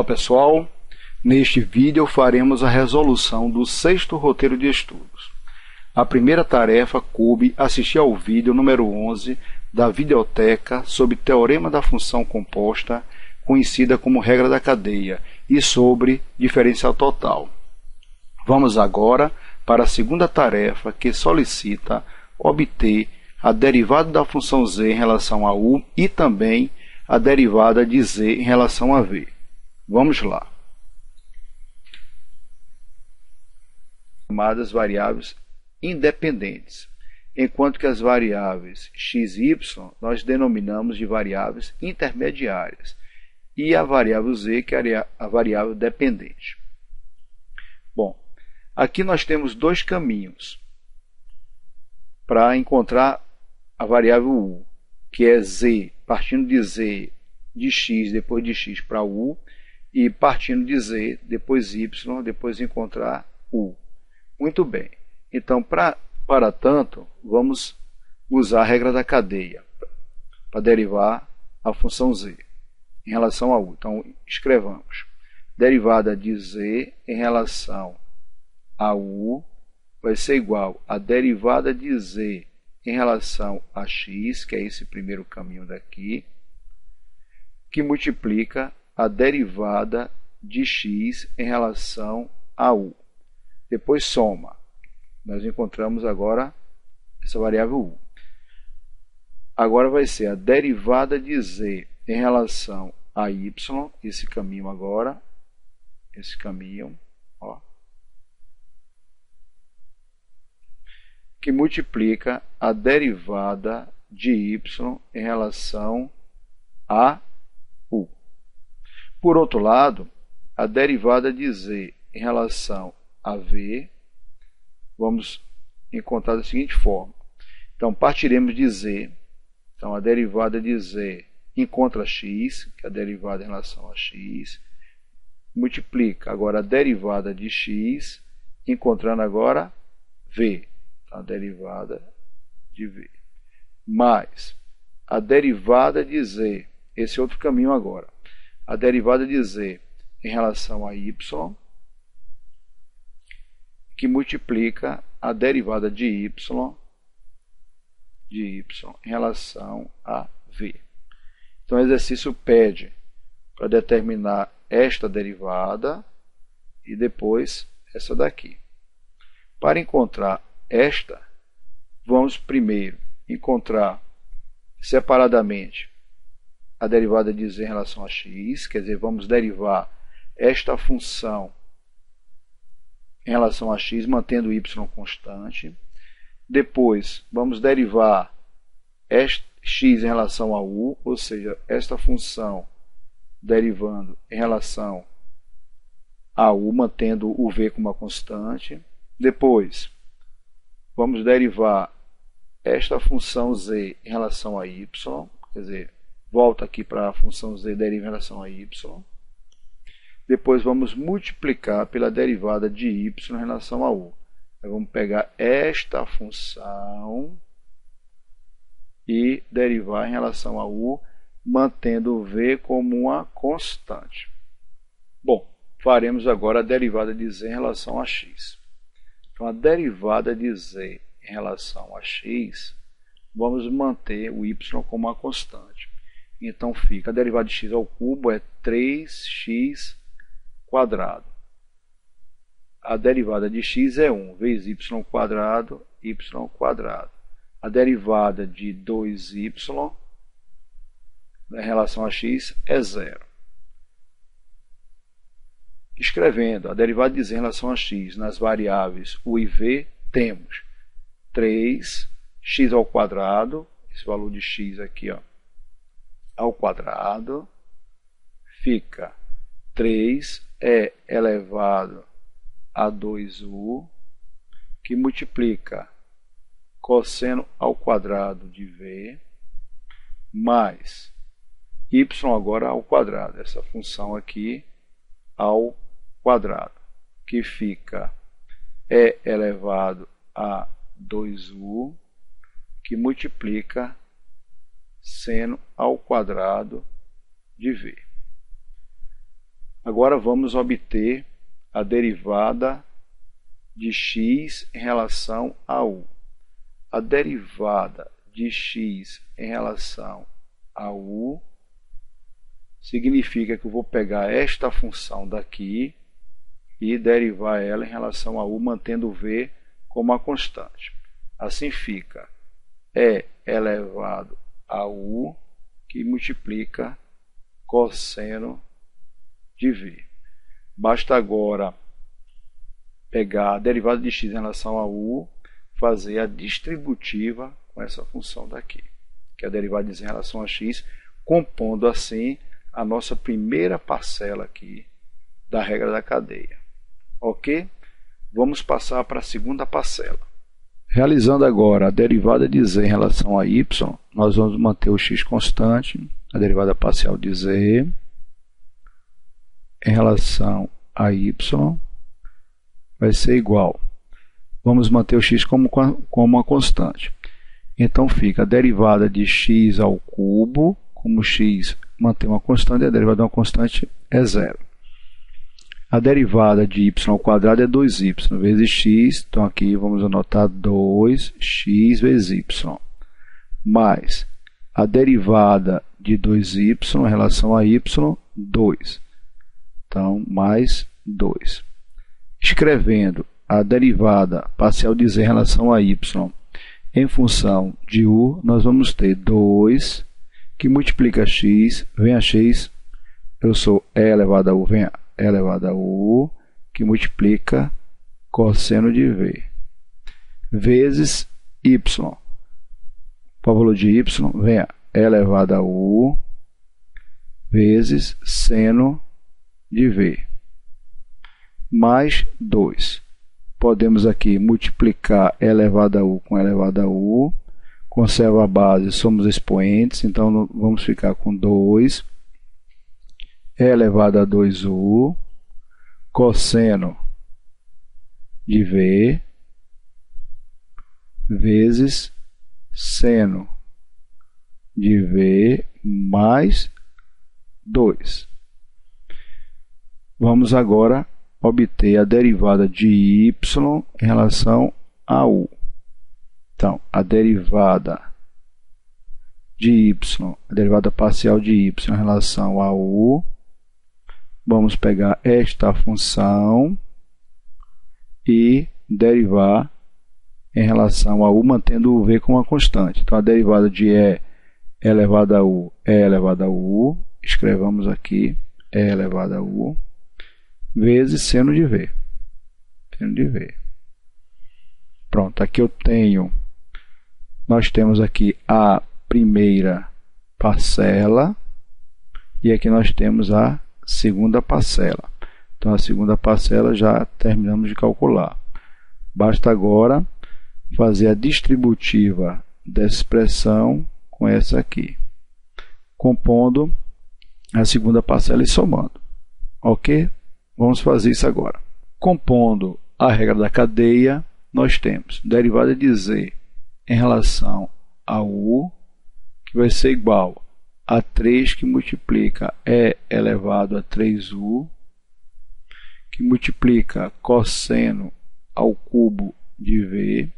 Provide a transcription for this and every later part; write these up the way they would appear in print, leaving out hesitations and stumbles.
Olá pessoal, neste vídeo faremos a resolução do 6º roteiro de estudos. A primeira tarefa coube assistir ao vídeo número 11 da videoteca sobre teorema da função composta, conhecida como regra da cadeia, e sobre diferencial total. Vamos agora para a segunda tarefa, que solicita obter a derivada da função z em relação a u e também a derivada de z em relação a v. Vamos lá. Chamadas variáveis independentes, enquanto que as variáveis x e y nós denominamos de variáveis intermediárias, e a variável z que é a variável dependente. Bom, aqui nós temos dois caminhos para encontrar a variável u, que é z, partindo de z de x, depois de x para u, e partindo de z, depois y, depois encontrar u. Muito bem. Então, para tanto, vamos usar a regra da cadeia para derivar a função z em relação a u. Então, escrevamos. Derivada de z em relação a u vai ser igual a derivada de z em relação a x, que é esse primeiro caminho daqui, que multiplica a derivada de x em relação a u. Depois soma. Nós encontramos agora essa variável u. Agora vai ser a derivada de z em relação a y, esse caminho agora, esse caminho, ó, que multiplica a derivada de y em relação a u. Por outro lado, a derivada de z em relação a v, vamos encontrar da seguinte forma. Então, partiremos de z. Então, a derivada de z encontra x, que é a derivada em relação a x, multiplica agora a derivada de x, encontrando agora v, a derivada de v, mais a derivada de z, esse outro caminho agora, a derivada de z em relação a y, que multiplica a derivada de y em relação a v. Então, o exercício pede para determinar esta derivada e depois essa daqui. Para encontrar esta, vamos primeiro encontrar separadamente a derivada de z em relação a x, quer dizer, vamos derivar esta função em relação a x, mantendo y constante. Depois, vamos derivar x em relação a u, ou seja, esta função derivando em relação a u, mantendo o v como uma constante. Depois, vamos derivar esta função z em relação a y, quer dizer, volta aqui para a função z deriva em relação a y. Depois vamos multiplicar pela derivada de y em relação a u. Então, vamos pegar esta função e derivar em relação a u, mantendo o v como uma constante. Bom, faremos agora a derivada de z em relação a x. Então, a derivada de z em relação a x, vamos manter o y como uma constante. Então, fica a derivada de x ao cubo é 3x quadrado. A derivada de x é 1 vezes y quadrado, y quadrado. A derivada de 2y em relação a x é 0. Escrevendo a derivada de z em relação a x nas variáveis u e v, temos 3x ao quadrado, esse valor de x aqui, ó, ao quadrado, fica 3 elevado a 2u, que multiplica cosseno ao quadrado de v, mais y agora ao quadrado, essa função aqui ao quadrado, que fica elevado a 2u, que multiplica seno ao quadrado de v. Agora vamos obter a derivada de x em relação a u. A derivada de x em relação a u significa que eu vou pegar esta função daqui e derivar ela em relação a u, mantendo o v como a constante. Assim fica e elevado a u, que multiplica cosseno de v. Basta agora pegar a derivada de x em relação a u, fazer a distributiva com essa função daqui, que é a derivada de x em relação a x, compondo assim a nossa primeira parcela aqui da regra da cadeia. Ok? Vamos passar para a segunda parcela. Realizando agora a derivada de z em relação a y, nós vamos manter o x constante, a derivada parcial de z em relação a y vai ser igual. Vamos manter o x como uma constante. Então fica a derivada de x ao cubo, como x mantém uma constante, a derivada de uma constante é zero. A derivada de y ao quadrado é 2y vezes x, então aqui vamos anotar 2x vezes y, mais a derivada de 2y em relação a y, 2. Então, mais 2. Escrevendo a derivada parcial de z em relação a y em função de u, nós vamos ter 2, que multiplica x, vem a x, eu sou e elevado a u, vem a e elevado a u, que multiplica cosseno de v, vezes y. Para o valor de y, vem a e elevado a u, vezes seno de v, mais 2. Podemos aqui multiplicar e elevado a u com e elevado a u, conserva a base, somos expoentes, então vamos ficar com 2, e elevado a 2u, cosseno de v, vezes seno de v, mais 2. Vamos agora obter a derivada de y em relação a u. Então, a derivada de y, a derivada parcial de y em relação a u, vamos pegar esta função e derivar em relação a u, mantendo o v como uma constante. Então, a derivada de e elevado a u é elevado a u, escrevamos aqui e elevado a u, vezes seno de v. Seno de v. Pronto, aqui nós temos aqui a primeira parcela e aqui nós temos a segunda parcela. Então, a segunda parcela já terminamos de calcular. Basta agora fazer a distributiva dessa expressão com essa aqui, compondo a segunda parcela e somando. Ok? Vamos fazer isso agora. Compondo a regra da cadeia, nós temos derivada de z em relação a u, que vai ser igual a 3, que multiplica e elevado a 3u, que multiplica cosseno ao cubo de v,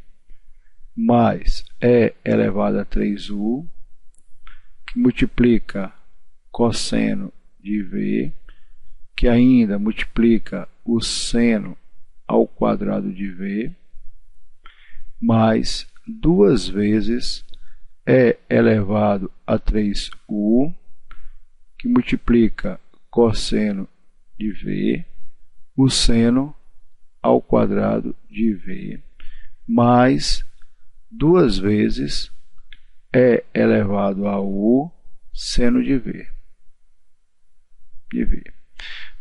mais e elevado a 3u, que multiplica cosseno de v, que ainda multiplica o seno ao quadrado de v, mais 2 vezes e elevado a 3u, que multiplica cosseno de v, o seno ao quadrado de v, mais 2 vezes e elevado a u, seno de v.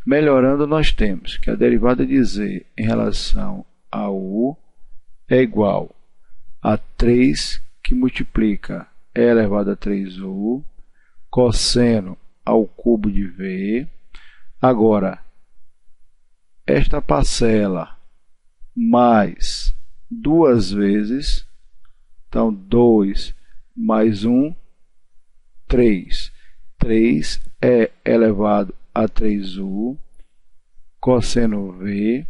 Melhorando, nós temos que a derivada de z em relação a u é igual a 3, que multiplica e elevado a 3u, cosseno ao cubo de v. Agora, esta parcela mais 2 vezes, então 2 mais 1, 3. 3 é elevado a 3u, cosseno V,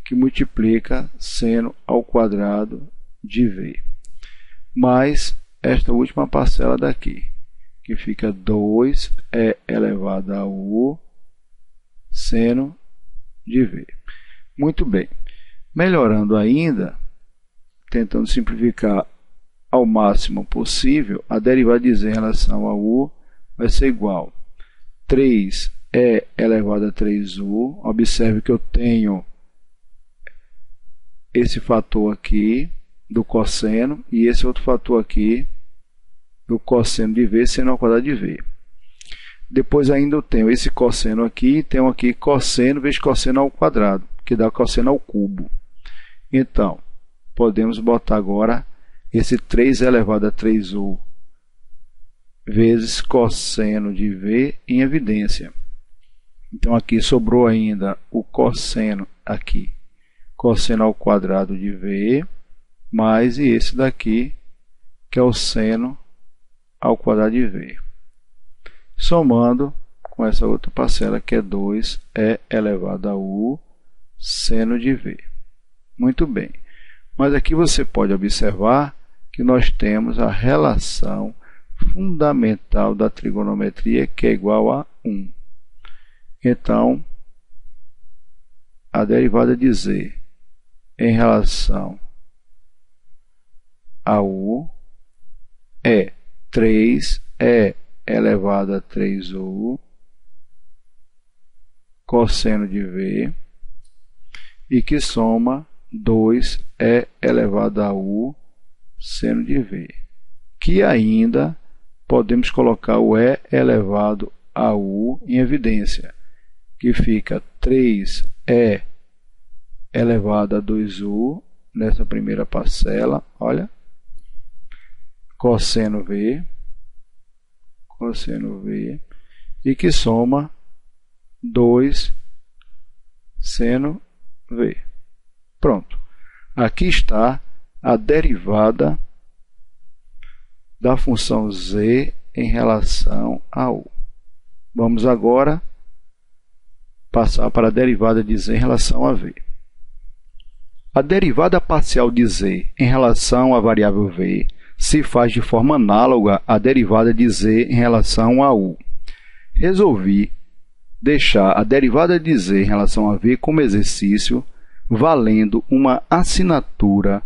que multiplica seno ao quadrado de V, mais esta última parcela daqui, que fica 2E elevado a U seno de V. Muito bem. Melhorando ainda, tentando simplificar ao máximo possível, a derivada de z em relação a u vai ser igual a 3e elevado a 3u. Observe que eu tenho esse fator aqui do cosseno e esse outro fator aqui do cosseno de v seno ao quadrado de v. Depois ainda eu tenho esse cosseno aqui e tenho aqui cosseno vezes cosseno ao quadrado, que dá cosseno ao cubo. Então, podemos botar agora esse 3 elevado a 3u vezes cosseno de v em evidência. Então, aqui sobrou ainda o cosseno aqui, cosseno ao quadrado de v, mais esse daqui, que é o seno ao quadrado de v. Somando com essa outra parcela, que é 2e elevado a u seno de v. Muito bem. Mas aqui você pode observar que nós temos a relação fundamental da trigonometria, que é igual a 1. Então, a derivada de z em relação a u é 3e elevado a 3u cosseno de v, e que soma 2e elevado a u seno de v, que ainda podemos colocar o e elevado a u em evidência, que fica 3e elevado a 2u nessa primeira parcela, olha, cosseno v, e que soma 2 seno v. Pronto. Aqui está a derivada da função z em relação a u. Vamos agora passar para a derivada de z em relação a v. A derivada parcial de z em relação à variável v se faz de forma análoga à derivada de z em relação a u. Resolvi deixar a derivada de z em relação a v como exercício, valendo uma assinatura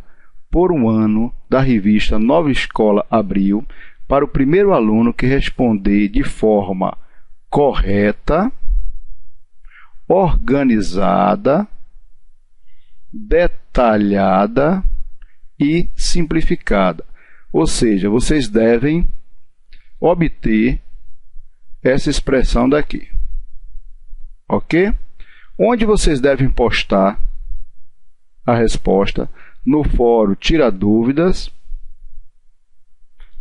por um ano da revista Nova Escola Abril para o primeiro aluno que responder de forma correta, organizada, detalhada e simplificada. Ou seja, vocês devem obter essa expressão daqui. Ok? Onde vocês devem postar a resposta? No fórum Tira Dúvidas,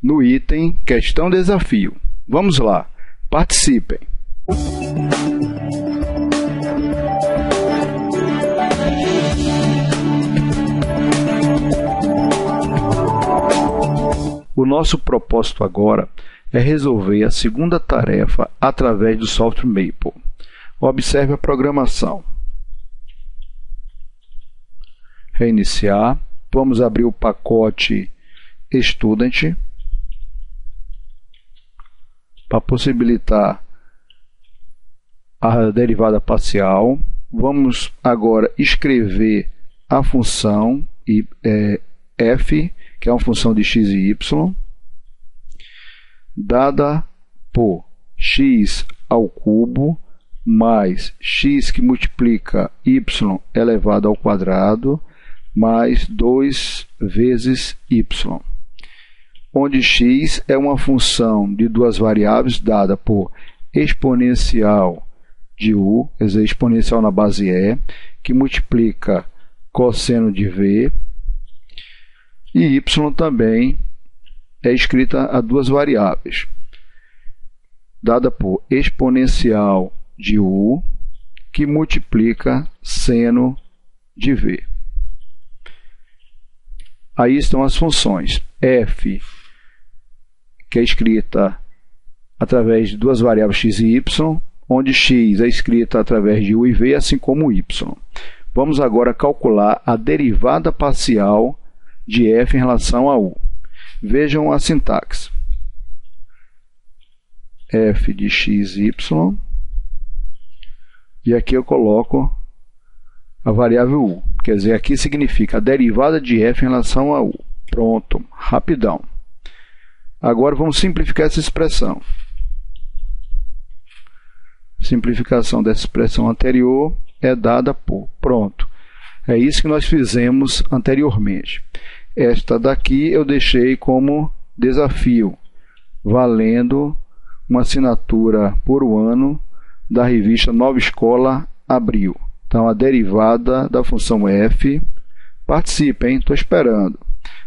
no item Questão Desafio. Vamos lá, participem! O nosso propósito agora é resolver a segunda tarefa através do software Maple. Observe a programação. Reiniciar. Vamos abrir o pacote Student para possibilitar a derivada parcial. Vamos agora escrever a função f, que é uma função de x e y, dada por x ao cubo mais x que multiplica y elevado ao quadrado mais 2 vezes y, onde x é uma função de duas variáveis dada por exponencial de u, quer dizer, exponencial na base e, que multiplica cosseno de v, e y também é escrita a duas variáveis, dada por exponencial de u, que multiplica seno de v. Aí estão as funções f, que é escrita através de duas variáveis x e y, onde x é escrita através de u e v, assim como y. Vamos agora calcular a derivada parcial de f em relação a u. Vejam a sintaxe. F de x, y. E aqui eu coloco a variável u. Quer dizer, aqui significa a derivada de f em relação a u. Pronto, rapidão. Agora vamos simplificar essa expressão. Simplificação dessa expressão anterior é dada por. Pronto. É isso que nós fizemos anteriormente. Esta daqui eu deixei como desafio, valendo uma assinatura por um ano da revista Nova Escola Abril. Então, a derivada da função f, participem, estou esperando,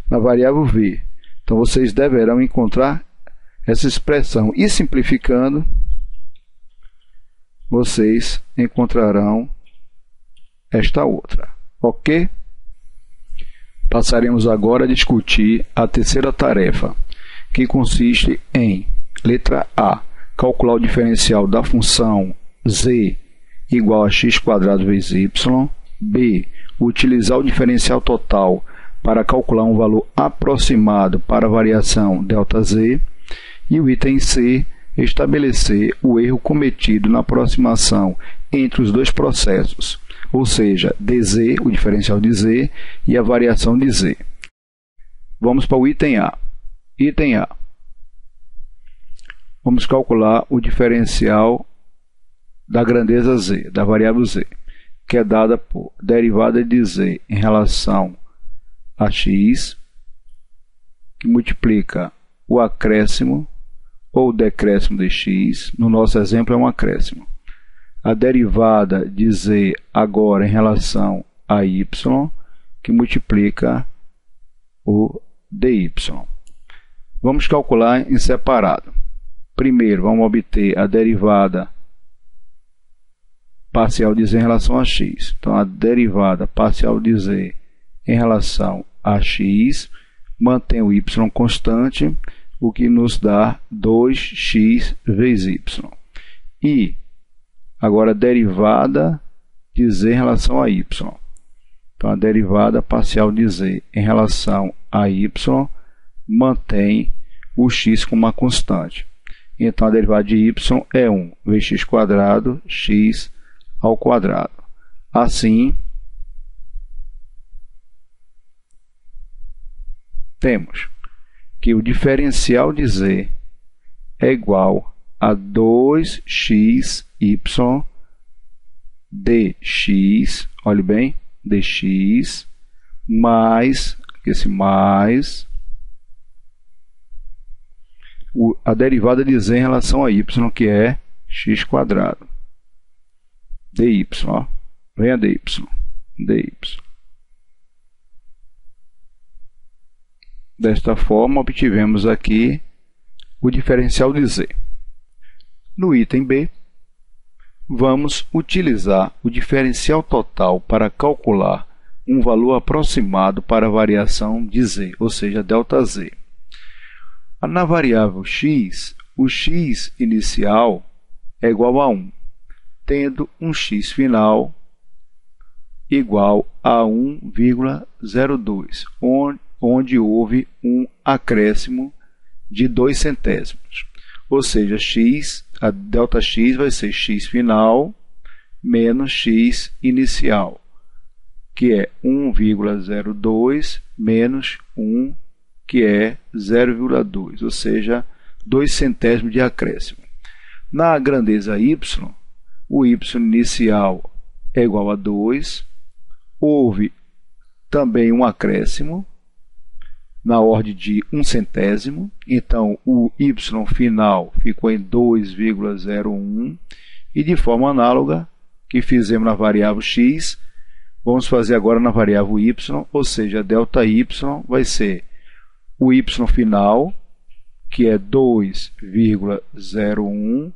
na variável v. Então, vocês deverão encontrar essa expressão. E simplificando, vocês encontrarão esta outra. Ok? Passaremos agora a discutir a terceira tarefa, que consiste em, letra A, calcular o diferencial da função z igual a x² vezes y. B, utilizar o diferencial total para calcular um valor aproximado para a variação ΔZ. E o item C, estabelecer o erro cometido na aproximação entre os dois processos, ou seja, dz, o diferencial de z, e a variação de z. Vamos para o item A. Item A. Vamos calcular o diferencial da grandeza z, da variável z, que é dada por derivada de z em relação a x, que multiplica o acréscimo ou o decréscimo de x. No nosso exemplo é um acréscimo. A derivada de z agora em relação a y, que multiplica o dy. Vamos calcular em separado. Primeiro, vamos obter a derivada parcial de z em relação a x. Então, a derivada parcial de z em relação a x mantém o y constante, o que nos dá 2x vezes y. E agora a derivada de z em relação a y. Então, a derivada parcial de z em relação a y mantém o x como uma constante. Então, a derivada de y é 1 vezes x², x ao quadrado. Assim, temos que o diferencial de z é igual a 2xy dx, olhe bem, dx, mais, esse mais, a derivada de z em relação a y, que é x². dy, ó, vem a dy. Desta forma, obtivemos aqui o diferencial de z. No item B, vamos utilizar o diferencial total para calcular um valor aproximado para a variação de z, ou seja, ΔZ. Na variável x, o x inicial é igual a 1, tendo um x final igual a 1,02, onde houve um acréscimo de 2 centésimos. Ou seja, x, a ΔX vai ser x final menos x inicial, que é 1,02 menos 1, que é 0,2, ou seja, 2 centésimos de acréscimo. Na grandeza y, o y inicial é igual a 2, houve também um acréscimo na ordem de 1 centésimo, então o y final ficou em 2,01, e de forma análoga que fizemos na variável x, vamos fazer agora na variável y, ou seja, ΔY vai ser o y final, que é 2,01,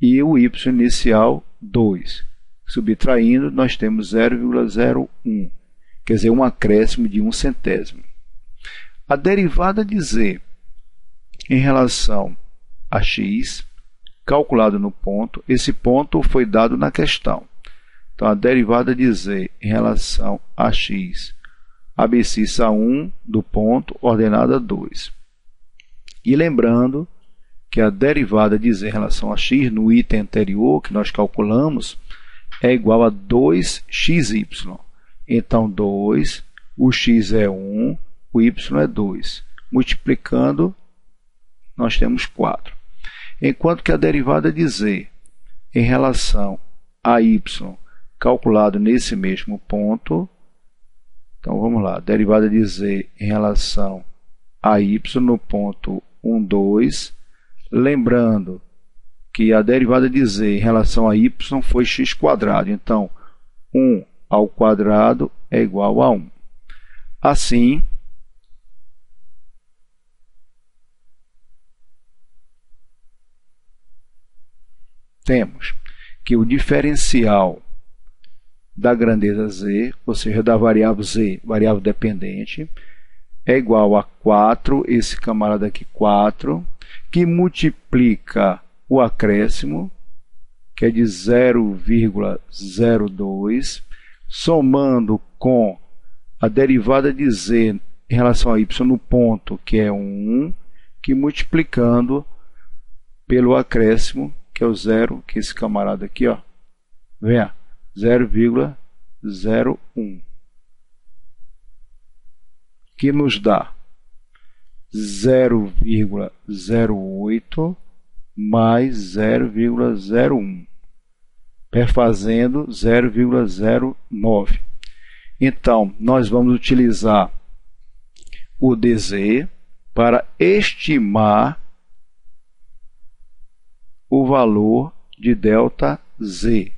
e o y inicial, 2. Subtraindo, nós temos 0,01, quer dizer, um acréscimo de 1 centésimo. A derivada de z em relação a x, calculado no ponto. Esse ponto foi dado na questão. Então, a derivada de z em relação a x abscissa 1 do ponto, ordenada 2. E lembrando que a derivada de z em relação a x no item anterior, que nós calculamos, é igual a 2xy. Então, 2, o x é 1, o y é 2. Multiplicando, nós temos 4. Enquanto que a derivada de z em relação a y, calculado nesse mesmo ponto, então vamos lá, derivada de z em relação a y no ponto 1, 2, lembrando que a derivada de z em relação a y foi x², então 1 ao quadrado é igual a 1. Assim, temos que o diferencial da grandeza z, ou seja, da variável z, variável dependente, é igual a 4, esse camarada aqui 4, que multiplica o acréscimo, que é de 0,02, somando com a derivada de z em relação a y no ponto, que é 1, que multiplicando pelo acréscimo, que é o 0, que é esse camarada aqui, ó, venha, 0,01, que nos dá 0,08 mais 0,01, perfazendo 0,09. Então, nós vamos utilizar o dz para estimar o valor de ΔZ.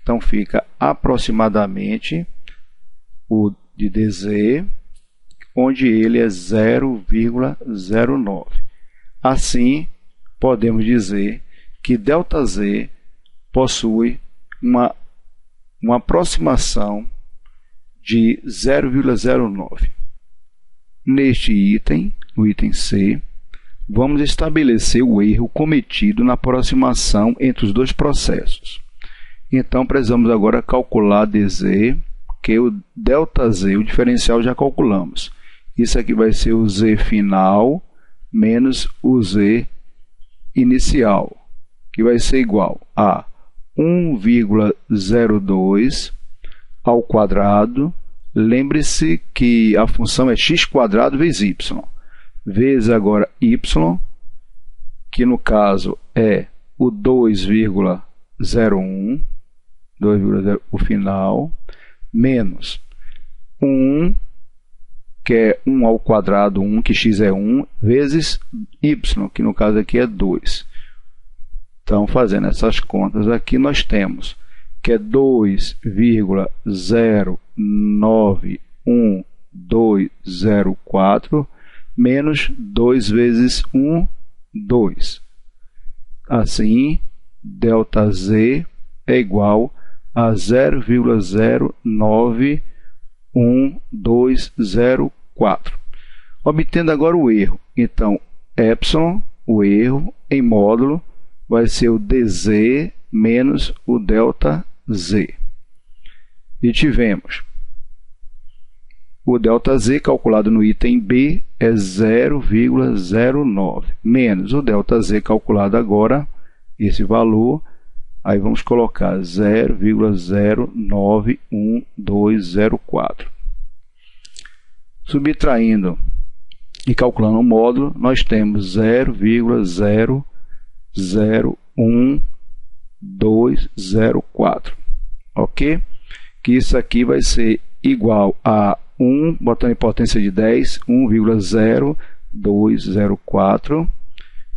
Então, fica aproximadamente o de dz, onde ele é 0,09. Assim, podemos dizer que ΔZ possui uma aproximação de 0,09. Neste item, no item C, vamos estabelecer o erro cometido na aproximação entre os dois processos. Então, precisamos agora calcular dz, que o ΔZ, o diferencial, já calculamos. Isso aqui vai ser o z final menos o z inicial, que vai ser igual a 1,02 ao quadrado. Lembre-se que a função é x² vezes y, vezes agora y, que no caso é o 2,01, o final, menos 1, que é 1 ao quadrado, 1, que x é 1, vezes y, que no caso aqui é 2. Então, fazendo essas contas aqui, nós temos que é 2,091,204 menos 2 vezes 1, 2. Assim, ΔZ é igual a 0,091,204. Obtendo agora o erro. Então, epsilon, o erro, em módulo, vai ser o dz menos o ΔZ. E tivemos o ΔZ calculado no item B é 0,09, menos o ΔZ calculado agora, esse valor, aí vamos colocar 0,091,204. Subtraindo e calculando o módulo, nós temos 0,01204, ok? Que isso aqui vai ser igual a 1, botando em potência de 10, 1,0204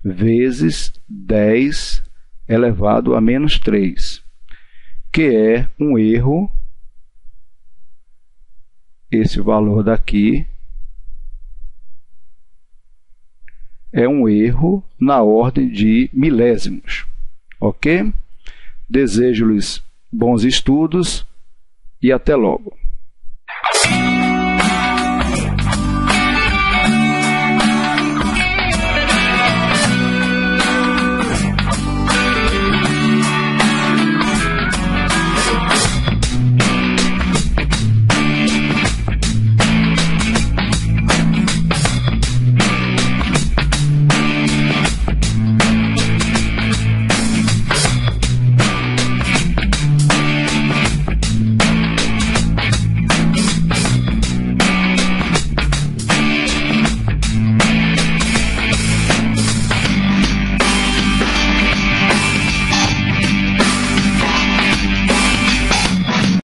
vezes 10 elevado a menos 3, que é um erro, esse valor daqui é um erro na ordem de milésimos, ok? Desejo-lhes bons estudos e até logo.